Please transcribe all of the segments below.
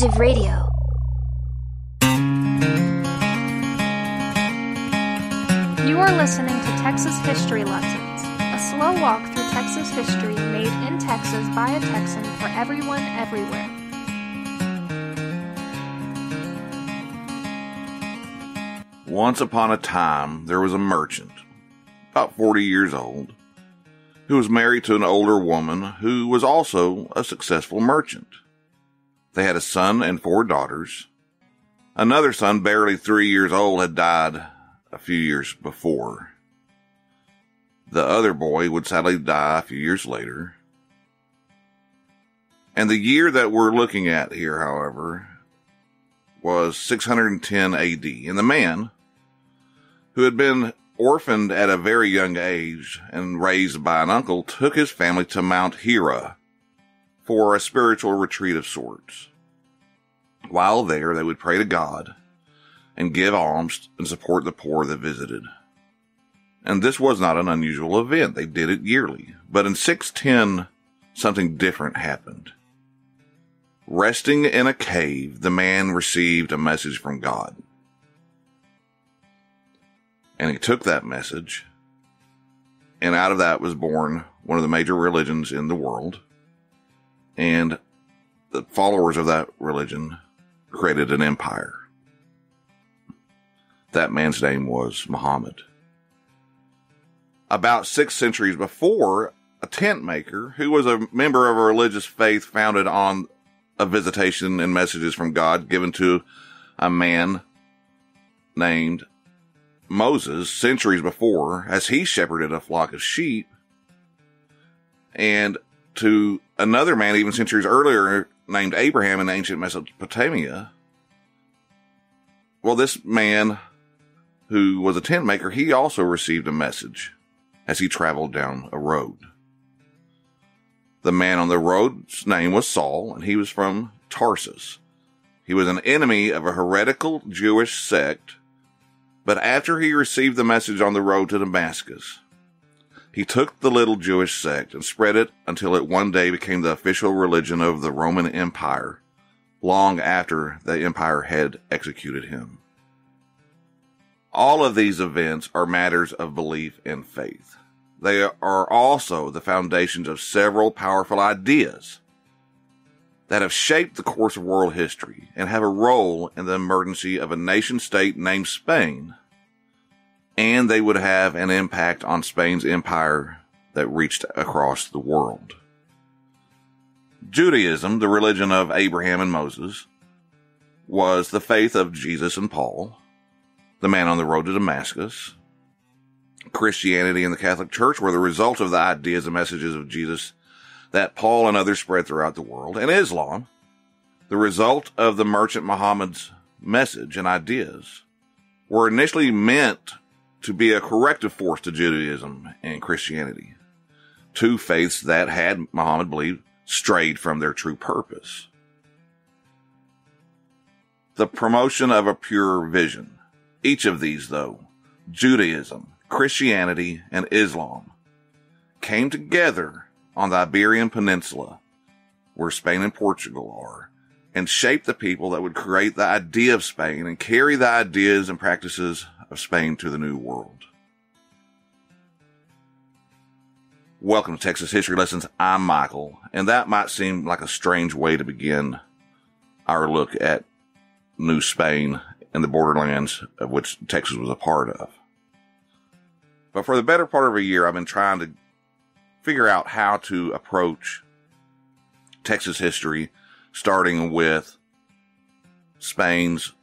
Alternative Radio. You are listening to Texas History Lessons, a slow walk through Texas history made in Texas by a Texan for everyone everywhere. Once upon a time, there was a merchant, about 40 years old, who was married to an older woman who was also a successful merchant. They had a son and 4 daughters. Another son, barely 3 years old, had died a few years before. The other boy would sadly die a few years later. And the year that we're looking at here, however, was 610 AD. And the man, who had been orphaned at a very young age and raised by an uncle, took his family to Mount Herrerra for a spiritual retreat of sorts. While there, they would pray to God and give alms and support the poor that visited. And this was not an unusual event. They did it yearly. But in 610, something different happened. Resting in a cave, the man received a message from God. And he took that message, and out of that was born one of the major religions in the world. And the followers of that religion created an empire. That man's name was Muhammad. About 6 centuries before, a tent maker who was a member of a religious faith founded on a visitation and messages from God given to a man named Moses centuries before, as he shepherded a flock of sheep, and to another man even centuries earlier named Abraham in ancient Mesopotamia. Well, this man who was a tent maker, he also received a message as he traveled down a road. The man on the road's name was Saul, and he was from Tarsus. He was an enemy of a heretical Jewish sect, but after he received the message on the road to Damascus, he took the little Jewish sect and spread it until it one day became the official religion of the Roman Empire, long after the empire had executed him. All of these events are matters of belief and faith. They are also the foundations of several powerful ideas that have shaped the course of world history and have a role in the emergence of a nation-state named Spain, and they would have an impact on Spain's empire that reached across the world. Judaism, the religion of Abraham and Moses, was the faith of Jesus and Paul, the man on the road to Damascus. Christianity and the Catholic Church were the result of the ideas and messages of Jesus that Paul and others spread throughout the world. And Islam, the result of the merchant Muhammad's message and ideas, were initially meant to be a corrective force to Judaism and Christianity, 2 faiths that had, Muhammad believed, strayed from their true purpose. The promotion of a pure vision. Each of these, though, Judaism, Christianity, and Islam, came together on the Iberian Peninsula, where Spain and Portugal are, and shaped the people that would create the idea of Spain and carry the ideas and practices of Spain to the New World. Welcome to Texas History Lessons. I'm Michael, and that might seem like a strange way to begin our look at New Spain and the borderlands of which Texas was a part of. But for the better part of a year, I've been trying to figure out how to approach Texas history, starting with Spain's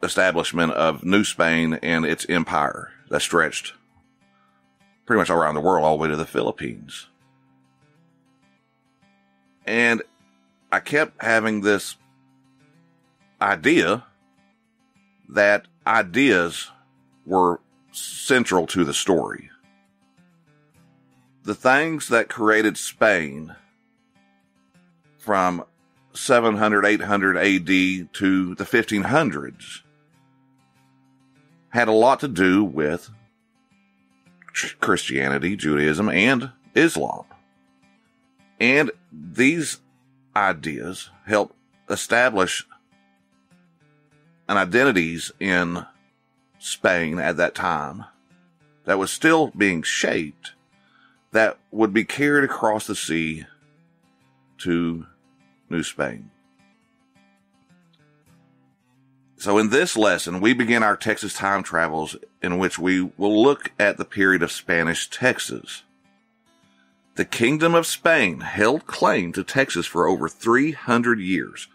establishment of New Spain and its empire that stretched pretty much around the world, all the way to the Philippines. And I kept having this idea that ideas were central to the story. The things that created Spain from 700, 800 AD to the 1500s had a lot to do with Christianity, Judaism, and Islam. And these ideas helped establish an identities in Spain at that time that was still being shaped, that would be carried across the sea to New Spain. So in this lesson, we begin our Texas time travels in which we will look at the period of Spanish Texas. The Kingdom of Spain held claim to Texas for over 300 years,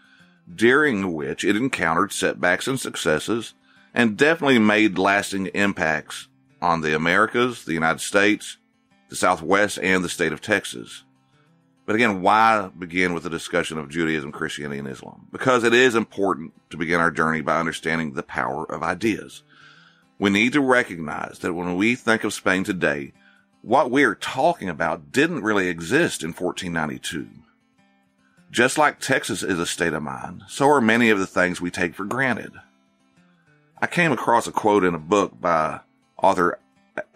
during which it encountered setbacks and successes, and definitely made lasting impacts on the Americas, the United States, the Southwest, and the state of Texas. But again, why begin with a discussion of Judaism, Christianity, and Islam? Because it is important to begin our journey by understanding the power of ideas. We need to recognize that when we think of Spain today, what we are talking about didn't really exist in 1492. Just like Texas is a state of mind, so are many of the things we take for granted. I came across a quote in a book by author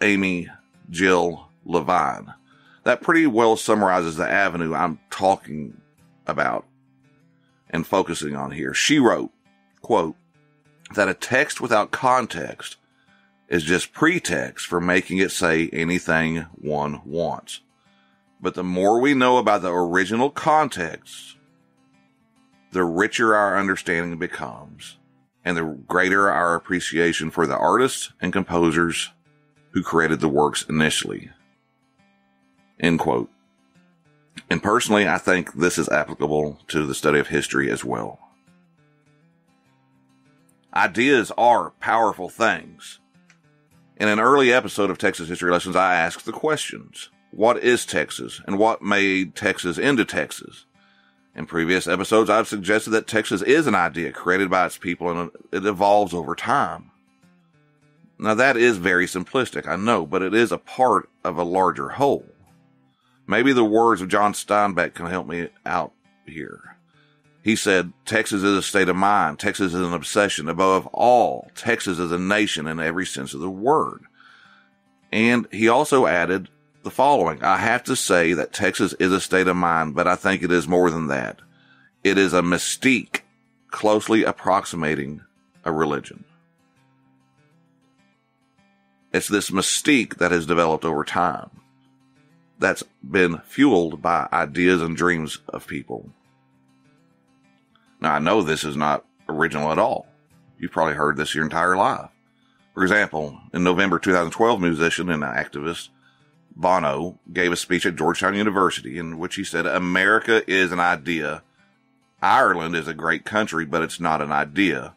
Amy Jill Levine that pretty well summarizes the avenue I'm talking about and focusing on here. She wrote, quote, that a text without context is just pretext for making it say anything one wants. But the more we know about the original context, the richer our understanding becomes, and the greater our appreciation for the artists and composers who created the works initially. End quote. And personally, I think this is applicable to the study of history as well. Ideas are powerful things. In an early episode of Texas History Lessons, I asked the questions. What is Texas, and what made Texas into Texas? In previous episodes, I've suggested that Texas is an idea created by its people, and it evolves over time. Now that is very simplistic, I know, but it is a part of a larger whole. Maybe the words of John Steinbeck can help me out here. He said, Texas is a state of mind. Texas is an obsession. Above all, Texas is a nation in every sense of the word. And he also added the following. I have to say that Texas is a state of mind, but I think it is more than that. It is a mystique closely approximating a religion. It's this mystique that has developed over time, that's been fueled by ideas and dreams of people. Now, I know this is not original at all. You've probably heard this your entire life. For example, in November 2012, musician and activist Bono gave a speech at Georgetown University in which he said, America is an idea. Ireland is a great country, but it's not an idea.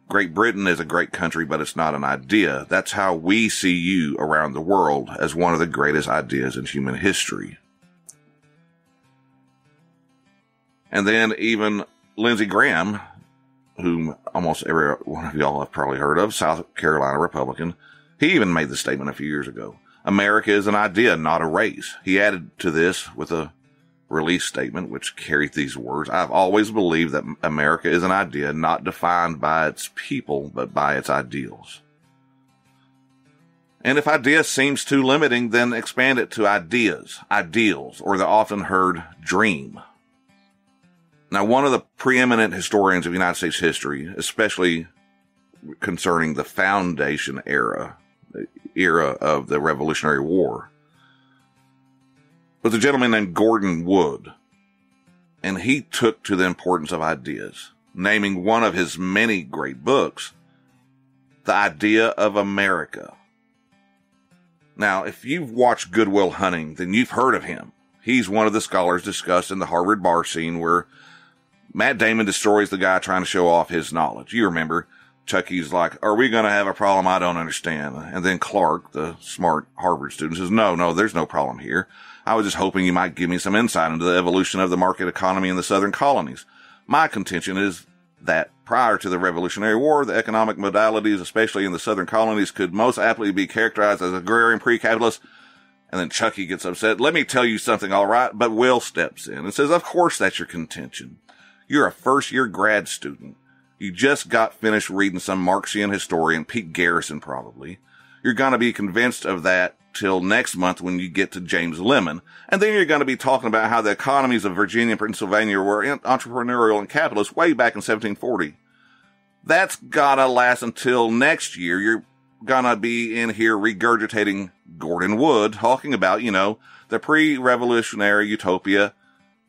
Great Britain is a great country, but it's not an idea. That's how we see you around the world, as one of the greatest ideas in human history. And then even Lindsey Graham, whom almost every one of y'all have probably heard of, South Carolina Republican, he even made the statement a few years ago. America is an idea, not a race. He added to this with a release statement which carried these words. I've always believed that America is an idea not defined by its people, but by its ideals. And if idea seems too limiting, then expand it to ideas, ideals, or the often heard dream. Now, one of the preeminent historians of United States history, especially concerning the foundation era, the era of the Revolutionary War, was a gentleman named Gordon Wood. And he took to the importance of ideas, naming one of his many great books, The Idea of America. Now, if you've watched Good Will Hunting, then you've heard of him. He's one of the scholars discussed in the Harvard bar scene where Matt Damon destroys the guy trying to show off his knowledge. You remember, Chucky's like, are we going to have a problem I don't understand? And then Clark, the smart Harvard student, says, no, there's no problem here. I was just hoping you might give me some insight into the evolution of the market economy in the southern colonies. My contention is that prior to the Revolutionary War, the economic modalities, especially in the southern colonies, could most aptly be characterized as agrarian pre-capitalist. And then Chucky gets upset. Let me tell you something, all right? But Will steps in and says, of course that's your contention. You're a first-year grad student. You just got finished reading some Marxian historian, Pete Garrison probably. You're going to be convinced of that till next month when you get to James Lemon. And then you're going to be talking about how the economies of Virginia and Pennsylvania were entrepreneurial and capitalist way back in 1740. That's gotta last until next year. You're gonna be in here regurgitating Gordon Wood, talking about, the pre-revolutionary utopia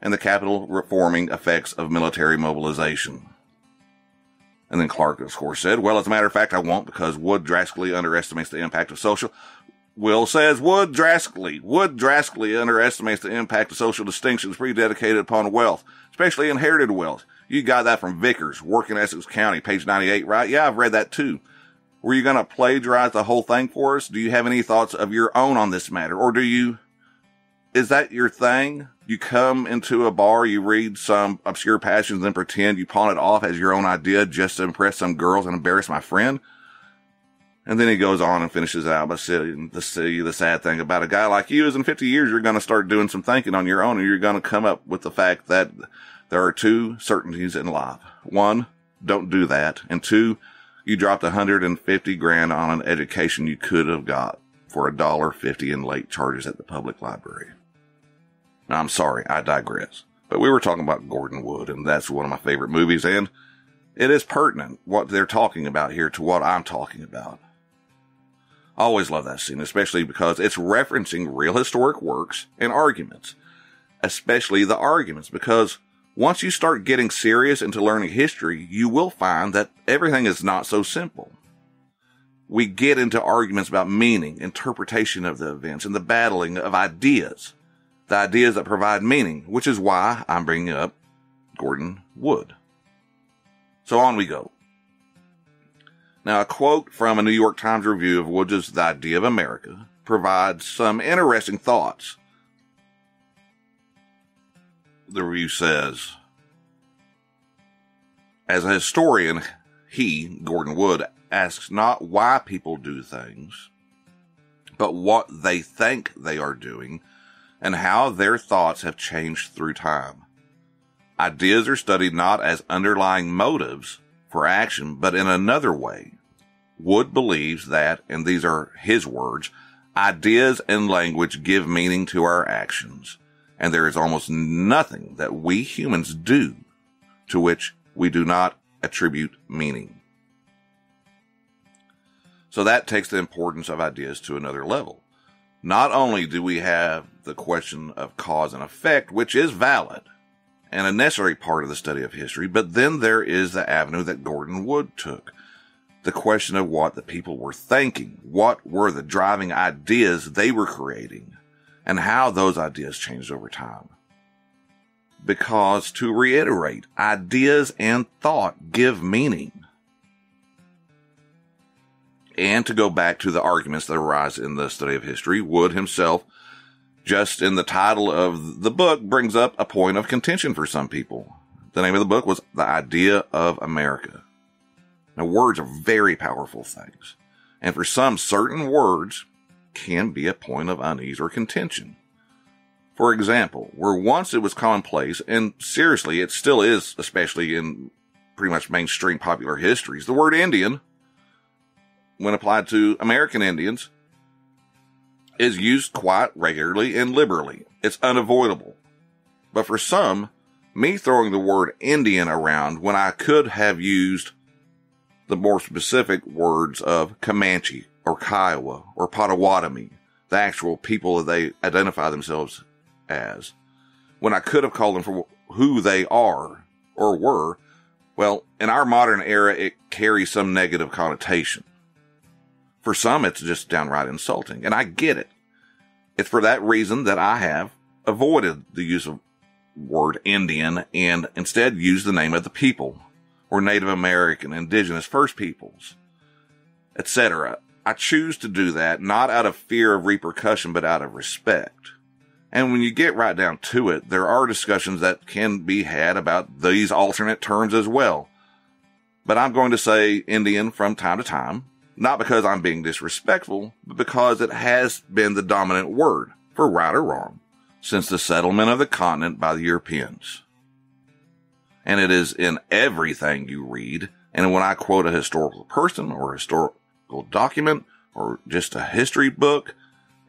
and the capital reforming effects of military mobilization. And then Clark, of course, said, well, as a matter of fact, I won't, because Wood drastically underestimates the impact of social. Will says, Wood drastically underestimates the impact of social distinctions predicated upon wealth, especially inherited wealth. You got that from Vickers, Working Essex County, page 98, right? Yeah, I've read that too. Were you going to plagiarize the whole thing for us? Do you have any thoughts of your own on this matter? Or is that your thing? You come into a bar, you read some obscure passages, and pretend you pawn it off as your own idea just to impress some girls and embarrass my friend? And then he goes on and finishes out by saying the sad thing about a guy like you is in 50 years, you're going to start doing some thinking on your own, and you're going to come up with the fact that there are two certainties in life. One, don't do that. And two, you dropped $150,000 on an education you could have got for $1.50 in late charges at the public library. Now, I'm sorry, I digress. But we were talking about Gordon Wood, and that's one of my favorite movies, and it is pertinent what they're talking about here to what I'm talking about. I always love that scene, especially because it's referencing real historic works and arguments. Especially the arguments, because once you start getting serious into learning history, you will find that everything is not so simple. We get into arguments about meaning, interpretation of the events, and the battling of ideas. The ideas that provide meaning, which is why I'm bringing up Gordon Wood. So on we go. Now, a quote from a New York Times review of Wood's The Idea of America provides some interesting thoughts. The review says, as a historian, he, Gordon Wood, asks not why people do things, but what they think they are doing and how their thoughts have changed through time. Ideas are studied not as underlying motives for action, but in another way. Wood believes that, and these are his words, ideas and language give meaning to our actions, and there is almost nothing that we humans do to which we do not attribute meaning. So that takes the importance of ideas to another level. Not only do we have the question of cause and effect, which is valid and a necessary part of the study of history, but then there is the avenue that Gordon Wood took. The question of what the people were thinking, what were the driving ideas they were creating, and how those ideas changed over time. Because, to reiterate, ideas and thought give meaning. And to go back to the arguments that arise in the study of history, Wood himself, just in the title of the book, brings up a point of contention for some people. The name of the book was The Idea of America. Now, words are very powerful things, and for some, certain words can be a point of unease or contention. For example, where once it was commonplace, and seriously, it still is, especially in pretty much mainstream popular histories, the word Indian, when applied to American Indians, is used quite regularly and liberally. It's unavoidable. But for some, me throwing the word Indian around when I could have used the more specific words of Comanche or Kiowa or Potawatomi, the actual people that they identify themselves as, when I could have called them for who they are or were, well, in our modern era, it carries some negative connotation. For some, it's just downright insulting, and I get it. It's for that reason that I have avoided the use of word Indian and instead used the name of the people, or Native American, Indigenous First Peoples, etc. I choose to do that not out of fear of repercussion, but out of respect. And when you get right down to it, there are discussions that can be had about these alternate terms as well. But I'm going to say Indian from time to time, not because I'm being disrespectful, but because it has been the dominant word, for right or wrong, since the settlement of the continent by the Europeans. And it is in everything you read, and when I quote a historical person or a historical document or just a history book,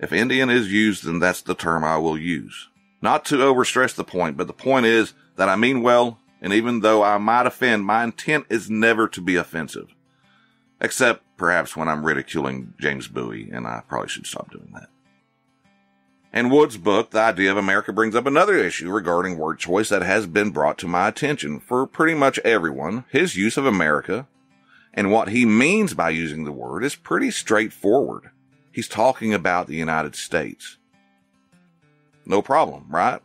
If Indian is used, then that's the term I will use. Not to overstress the point, but the point is that I mean well, and even though I might offend, my intent is never to be offensive. Except perhaps when I'm ridiculing James Bowie, and I probably should stop doing that. In Wood's book, The Idea of America brings up another issue regarding word choice that has been brought to my attention for pretty much everyone. His use of America and what he means by using the word is pretty straightforward. He's talking about the United States. No problem, right?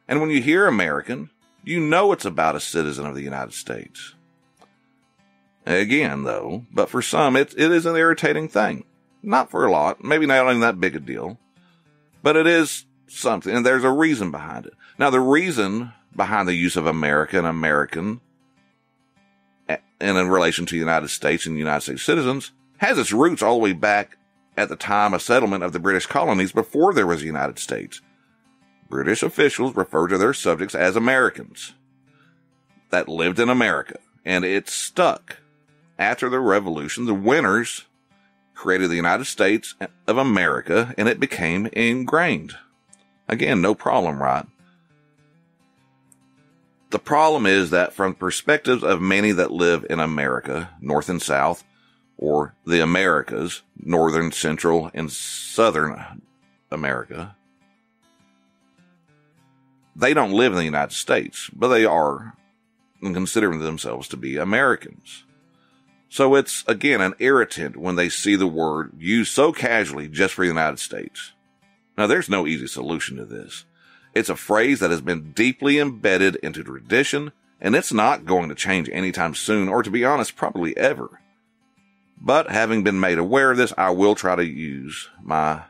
And when you hear American, you know it's about a citizen of the United States. Again, though, but for some, it is an irritating thing. Not for a lot, maybe not even that big a deal, but it is something, and there's a reason behind it. Now, the reason behind the use of America and American and in relation to the United States and United States citizens has its roots all the way back at the time of settlement of the British colonies before there was the United States. British officials referred to their subjects as Americans that lived in America, and it stuck. After the Revolution, the winners created the United States of America, and it became ingrained. Again, no problem, right? The problem is that from perspectives of many that live in America, North and South, or the Americas, Northern, Central, and Southern America, they don't live in the United States, but they are considering themselves to be Americans. So it's, again, an irritant when they see the word used so casually just for the United States. Now, there's no easy solution to this. It's a phrase that has been deeply embedded into tradition, and it's not going to change anytime soon, or to be honest, probably ever. But having been made aware of this, I will try to use my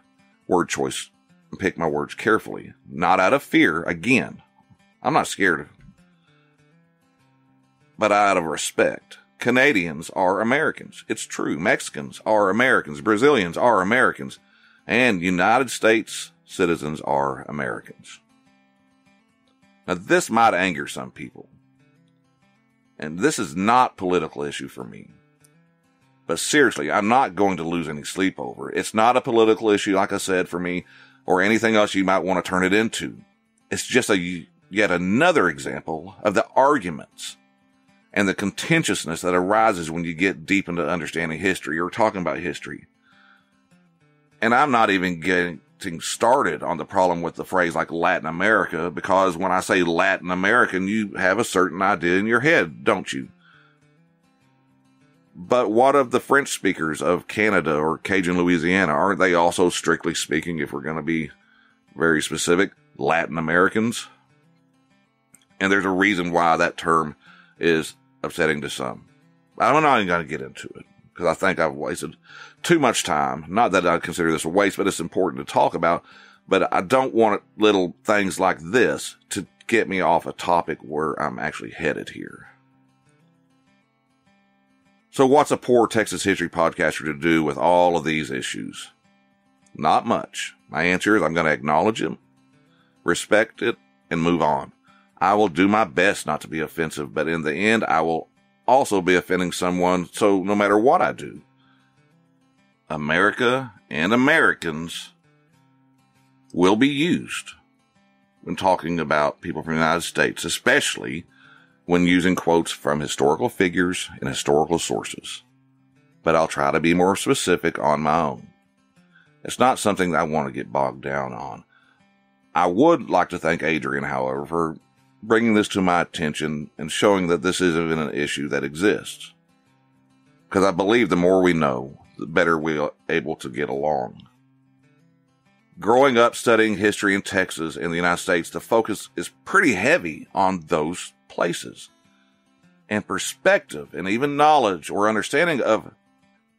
word choice and pick my words carefully. Not out of fear, again. I'm not scared, but out of respect. Canadians are Americans. It's true. Mexicans are Americans. Brazilians are Americans. And United States citizens are Americans. Now, this might anger some people. And this is not a political issue for me. But seriously, I'm not going to lose any sleep over it. It's not a political issue, like I said, for me, or anything else you might want to turn it into. It's just yet another example of the arguments and the contentiousness that arises when you get deep into understanding history or talking about history. And I'm not even getting started on the problem with the phrase like Latin America, because when I say Latin American, you have a certain idea in your head, don't you? But what of the French speakers of Canada or Cajun Louisiana? Aren't they also, strictly speaking, if we're going to be very specific, Latin Americans? And there's a reason why that term is upsetting to some. I'm not even going to get into it, because I think I've wasted too much time. Not that I consider this a waste, but it's important to talk about. But I don't want little things like this to get me off a topic where I'm actually headed here. So what's a poor Texas history podcaster to do with all of these issues? Not much. My answer is I'm going to acknowledge them, respect it, and move on. I will do my best not to be offensive, but in the end, I will also be offending someone, so no matter what I do, America and Americans will be used when talking about people from the United States, especially when using quotes from historical figures and historical sources. But I'll try to be more specific on my own. It's not something that I want to get bogged down on. I would like to thank Adrian, however, for bringing this to my attention and showing that this isn't an issue that exists. Because I believe the more we know, the better we're able to get along. Growing up studying history in Texas and the United States, the focus is pretty heavy on those places. And perspective and even knowledge or understanding of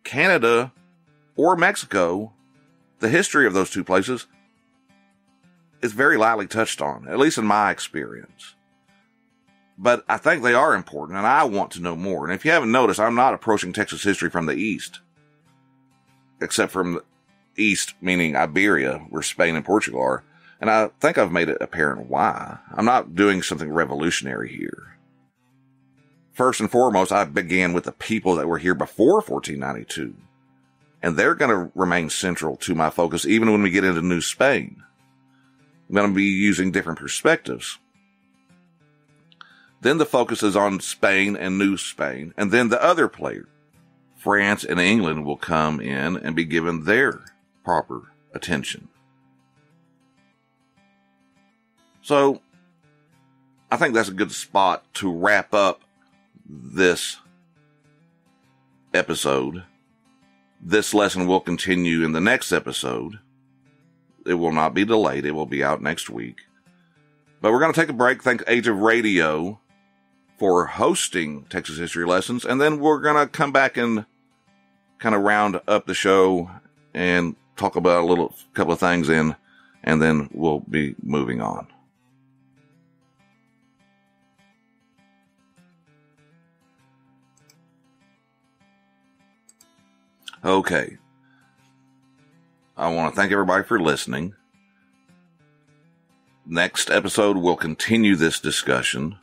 Canada or Mexico, the history of those two places, is very lightly touched on, at least in my experience. But I think they are important, and I want to know more. And if you haven't noticed, I'm not approaching Texas history from the east. Except from the east, meaning Iberia, where Spain and Portugal are. And I think I've made it apparent why. I'm not doing something revolutionary here. First and foremost, I began with the people that were here before 1492. And they're going to remain central to my focus even when we get into New Spain. I'm going to be using different perspectives. Then the focus is on Spain and New Spain. And then the other player, France and England, will come in and be given their proper attention. So, I think that's a good spot to wrap up this episode. This lesson will continue in the next episode. It will not be delayed. It will be out next week. But we're going to take a break. Thank Age of Radio for hosting Texas History Lessons. And then we're going to come back and kind of round up the show and talk about a couple of things and then we'll be moving on. Okay. I want to thank everybody for listening. Next episode, we'll continue this discussion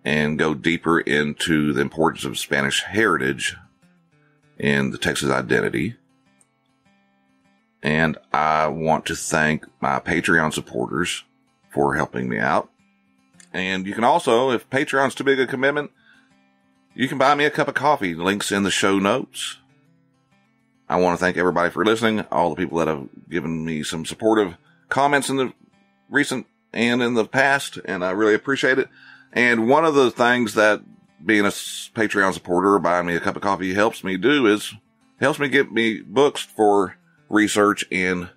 and go deeper into the importance of Spanish heritage in the Texas identity. And I want to thank my Patreon supporters for helping me out. And you can also, if Patreon's too big a commitment, you can buy me a cup of coffee. Links in the show notes. I want to thank everybody for listening, all the people that have given me some supportive comments in the recent and in the past, and I really appreciate it. And one of the things that being a Patreon supporter or buying me a cup of coffee helps me do is helps me get me books for research and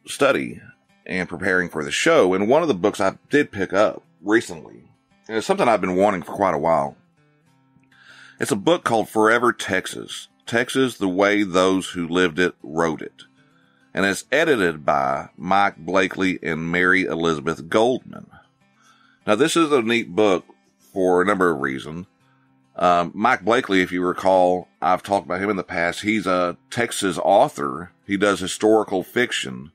study and preparing for the show. And one of the books I did pick up recently, and it's something I've been wanting for quite a while. It's a book called Forever Texas. Texas, the Way Those Who Lived It Wrote It. And it's edited by Mike Blakely and Mary Elizabeth Goldman. Now, this is a neat book for a number of reasons. Mike Blakely, if you recall, I've talked about him in the past. He's a Texas author. He does historical fiction.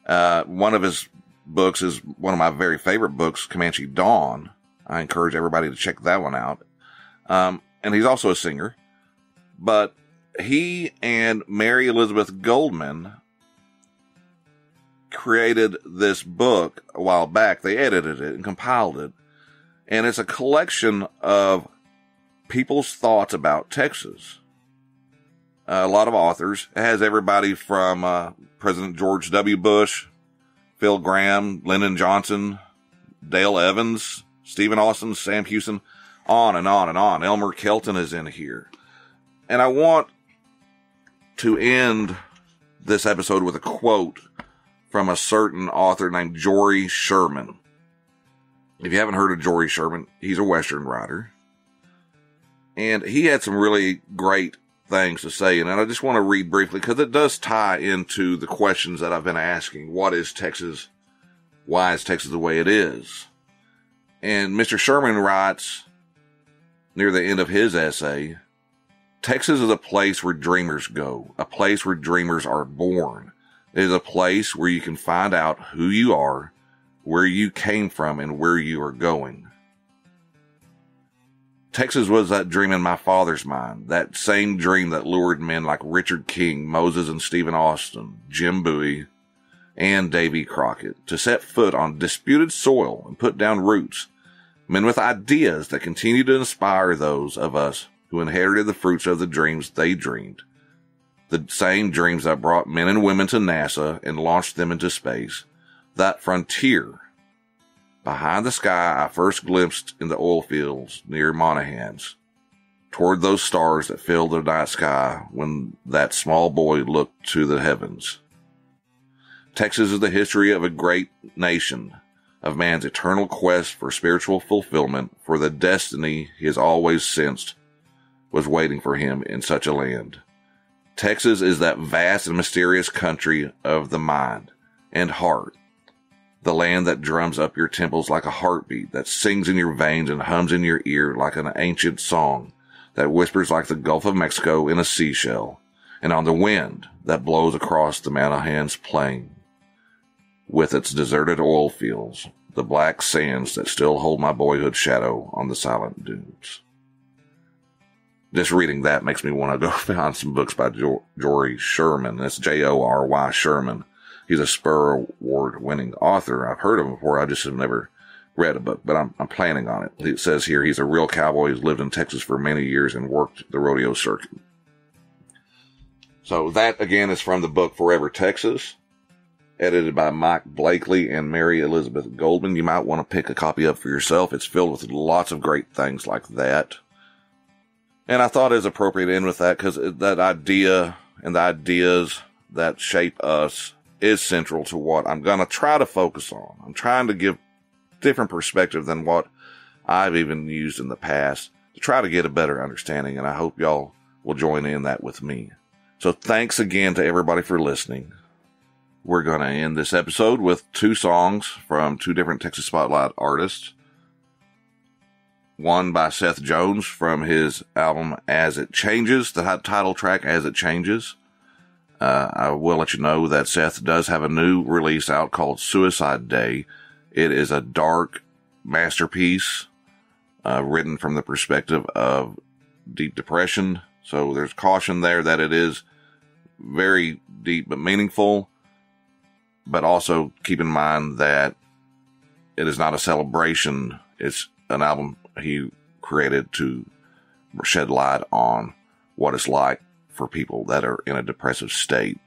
One of his books is one of my very favorite books, Comanche Dawn. I encourage everybody to check that one out. And he's also a singer. But he and Mary Elizabeth Goldman created this book a while back. They edited it and compiled it. And it's a collection of people's thoughts about Texas. A lot of authors. It has everybody from President George W. Bush, Phil Graham, Lyndon Johnson, Dale Evans, Stephen Austin, Sam Houston, on and on and on. Elmer Kelton is in here. And I want to end this episode with a quote from a certain author named Jory Sherman. If you haven't heard of Jory Sherman, he's a Western writer. And he had some really great things to say. And I just want to read briefly because it does tie into the questions that I've been asking. What is Texas? Why is Texas the way it is? And Mr. Sherman writes near the end of his essay, Texas is a place where dreamers go, a place where dreamers are born. It is a place where you can find out who you are, where you came from, and where you are going. Texas was that dream in my father's mind, that same dream that lured men like Richard King, Moses and Stephen Austin, Jim Bowie, and Davy Crockett to set foot on disputed soil and put down roots, men with ideas that continue to inspire those of us who inherited the fruits of the dreams they dreamed. The same dreams that brought men and women to NASA and launched them into space. That frontier. Behind the sky I first glimpsed in the oil fields near Monahans. Toward those stars that filled the night sky when that small boy looked to the heavens. Texas is the history of a great nation, of man's eternal quest for spiritual fulfillment, for the destiny he has always sensed was waiting for him in such a land. Texas is that vast and mysterious country of the mind and heart, the land that drums up your temples like a heartbeat, that sings in your veins and hums in your ear like an ancient song, that whispers like the Gulf of Mexico in a seashell, and on the wind that blows across the Monahans plain, with its deserted oil fields, the black sands that still hold my boyhood shadow on the silent dunes. just reading that makes me want to go find some books by Jory Sherman. That's Jory Sherman. He's a Spur Award-winning author. I've heard of him before. I just have never read a book, but I'm planning on it. It says here he's a real cowboy who's lived in Texas for many years and worked the rodeo circuit. So that, again, is from the book Forever Texas, edited by Mike Blakely and Mary Elizabeth Goldman. You might want to pick a copy up for yourself. It's filled with lots of great things like that. And I thought it was appropriate to end with that because that idea and the ideas that shape us is central to what I'm going to try to focus on. I'm trying to give different perspective than what I've even used in the past to try to get a better understanding. And I hope y'all will join in that with me. So thanks again to everybody for listening. We're going to end this episode with 2 songs from 2 different Texas Spotlight artists. One by Seth Jones from his album As It Changes, the title track As It Changes. I will let you know that Seth does have a new release out called Suicide Day. It is a dark masterpiece, written from the perspective of deep depression. So there's caution there that it is very deep but meaningful. But also keep in mind that it is not a celebration. It's an album he created to shed light on what it's like for people that are in a depressive state.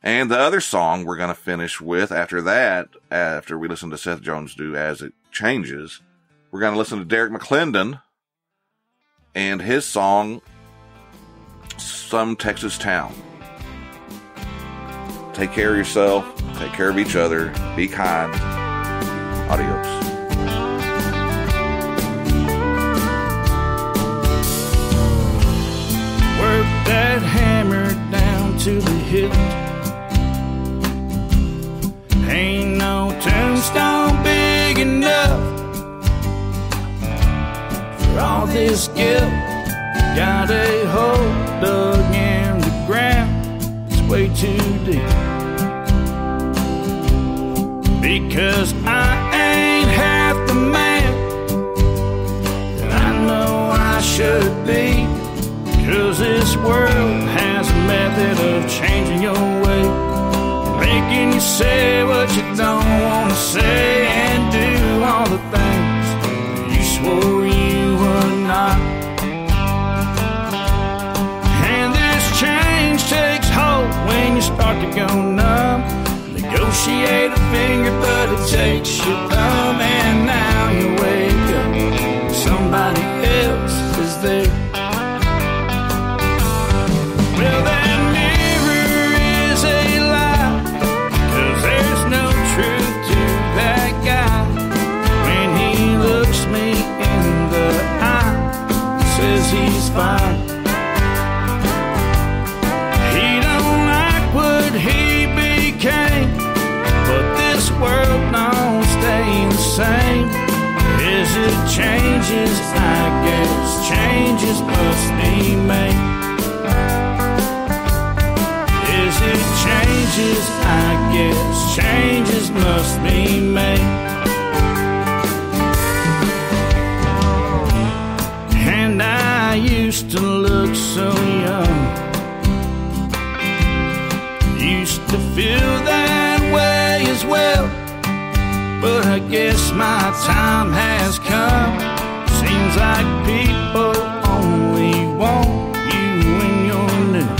And the other song we're going to finish with after that, after we listen to Seth Jones do As It Changes, we're going to listen to Derrick McClendon and his song, Some Texas Town. Take care of yourself. Take care of each other. Be kind. Adios. Work that hammer down to the hilt. Ain't no tombstone big enough for all this guilt. Got a hole dug in the ground. It's way too deep. Because I ain't half the man that I know I should be. 'Cause this world has a method of changing your way, making you say what you don't want to say and do all the things you swore you would not. And this change takes hold when you start to go numb. Negotiate a finger, but it takes your thumb, and now you wake up, somebody else is there. Well, that mirror is a lie, 'cause there's no truth to that guy. When he looks me in the eye, says he's fine. He don't like what he became, but this world don't stay the same. As it changes, I guess changes must be made. As it changes, I guess changes must be made. And I used to look so young, used to feel that way as well, but I guess my time has come. Seems like people only want you when you're new.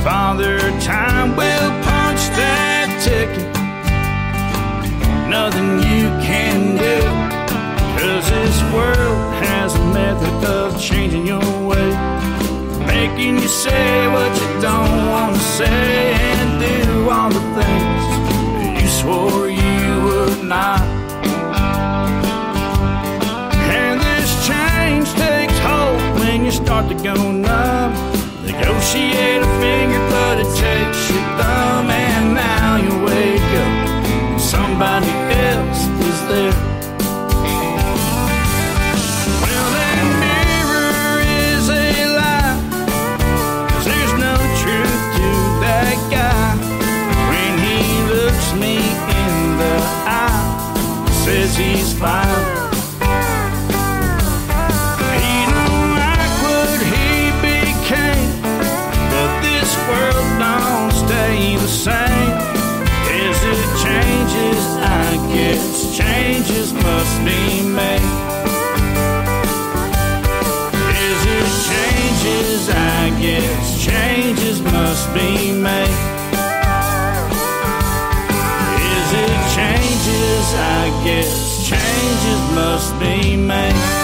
Father Time will punch that ticket, nothing you can do. 'Cause this world has a method of changing your way, making you say what you don't want to say and do all the things you swore you would not. And this change takes hold when you start to go numb. Negotiate a finger, but it takes your thumb, and now you wake up, somebody else is there. Well, that mirror is a lie, 'cause there's no truth to that guy. When he looks me in the eye, says he's fine. I guess changes must be made.